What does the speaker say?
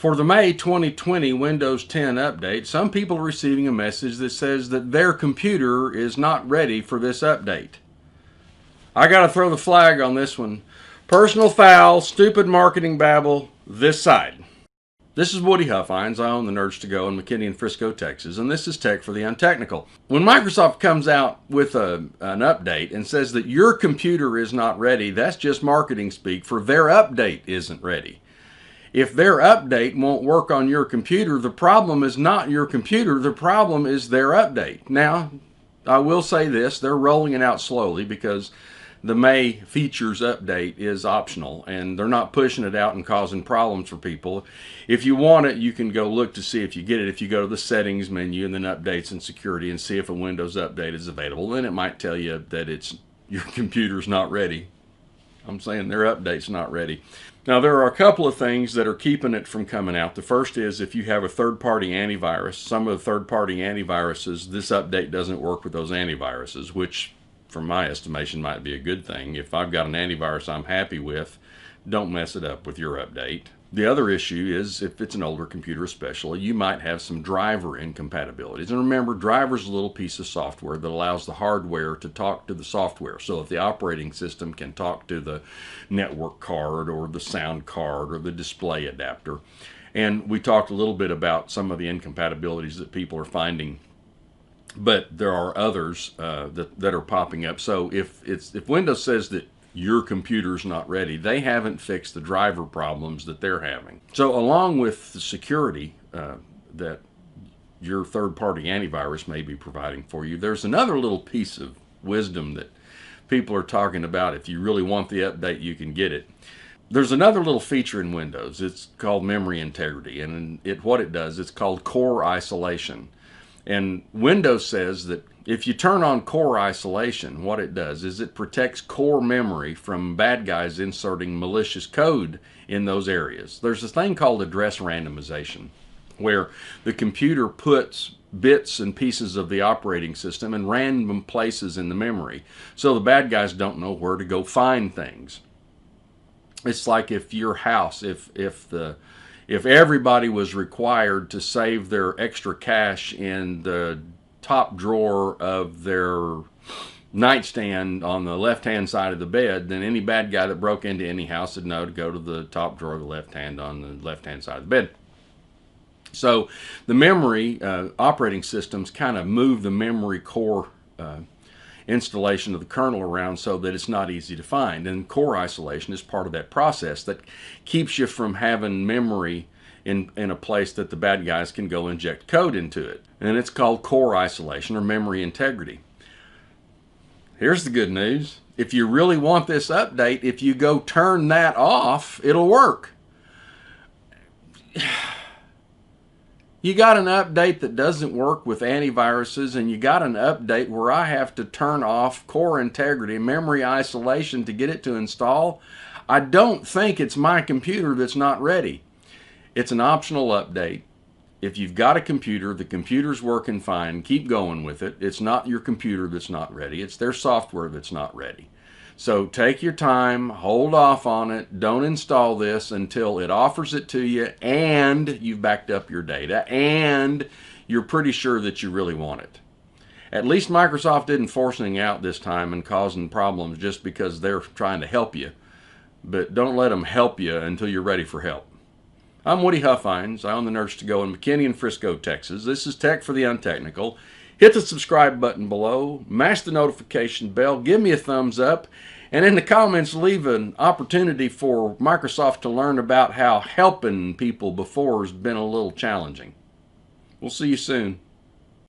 For the May 2020 Windows 10 update, some people are receiving a message that says that their computer is not ready for this update. I gotta throw the flag on this one. Personal foul, stupid marketing babble, this side. This is Woody Huffines. I own the Nerds to Go in McKinney and Frisco, Texas, and this is Tech for the Untechnical. When Microsoft comes out with an update and says that your computer is not ready, that's just marketing speak for their update isn't ready. If their update won't work on your computer, the problem is not your computer, the problem is their update. Now, I will say this, they're rolling it out slowly because the May features update is optional and they're not pushing it out and causing problems for people. If you want it, you can go look to see if you get it. If you go to the settings menu and then updates and security and see if a Windows update is available, then it might tell you that your computer's not ready. I'm saying their update's not ready. Now, there are a couple of things that are keeping it from coming out. The first is if you have a third-party antivirus. Some of the third-party antiviruses, this update doesn't work with those antiviruses, which from my estimation might be a good thing. If I've got an antivirus I'm happy with, don't mess it up with your update. The other issue is if it's an older computer especially, you might have some driver incompatibilities. And remember, driver is a little piece of software that allows the hardware to talk to the software. So if the operating system can talk to the network card or the sound card or the display adapter. And we talked a little bit about some of the incompatibilities that people are finding, but there are others that are popping up. So if Windows says that your computer's not ready, they haven't fixed the driver problems that they're having. So along with the security that your third-party antivirus may be providing for you, there's another little piece of wisdom that people are talking about. If you really want the update, you can get it. There's another little feature in Windows. It's called memory integrity, and what it does, it's called core isolation. And Windows says that if you turn on core isolation, what it does is it protects core memory from bad guys inserting malicious code in those areas. There's a thing called address randomization, where the computer puts bits and pieces of the operating system in random places in the memory, so the bad guys don't know where to go find things. It's like if your house, if everybody was required to save their extra cash in the top drawer of their nightstand on the left-hand side of the bed, then any bad guy that broke into any house would know to go to the top drawer of the left-hand on the left-hand side of the bed. So the memory operating systems kind of move the memory core installation of the kernel around so that it's not easy to find. And core isolation is part of that process that keeps you from having memory in a place that the bad guys can go inject code into it. And it's called core isolation or memory integrity. Here's the good news. If you really want this update, if you go turn that off, it'll work. You got an update that doesn't work with antiviruses, and you got an update where I have to turn off core integrity, memory isolation to get it to install. I don't think it's my computer that's not ready. It's an optional update. If you've got a computer, the computer's working fine, keep going with it. It's not your computer that's not ready. It's their software that's not ready. So take your time, hold off on it, don't install this until it offers it to you and you've backed up your data and you're pretty sure that you really want it. At least Microsoft didn't force anything out this time and causing problems just because they're trying to help you. But don't let them help you until you're ready for help. I'm Woody Huffines. I own the Nerds to Go in McKinney and Frisco, Texas. This is Tech for the Untechnical. Hit the subscribe button below, mash the notification bell, give me a thumbs up, and in the comments leave an opportunity for Microsoft to learn about how helping people before has been a little challenging. We'll see you soon.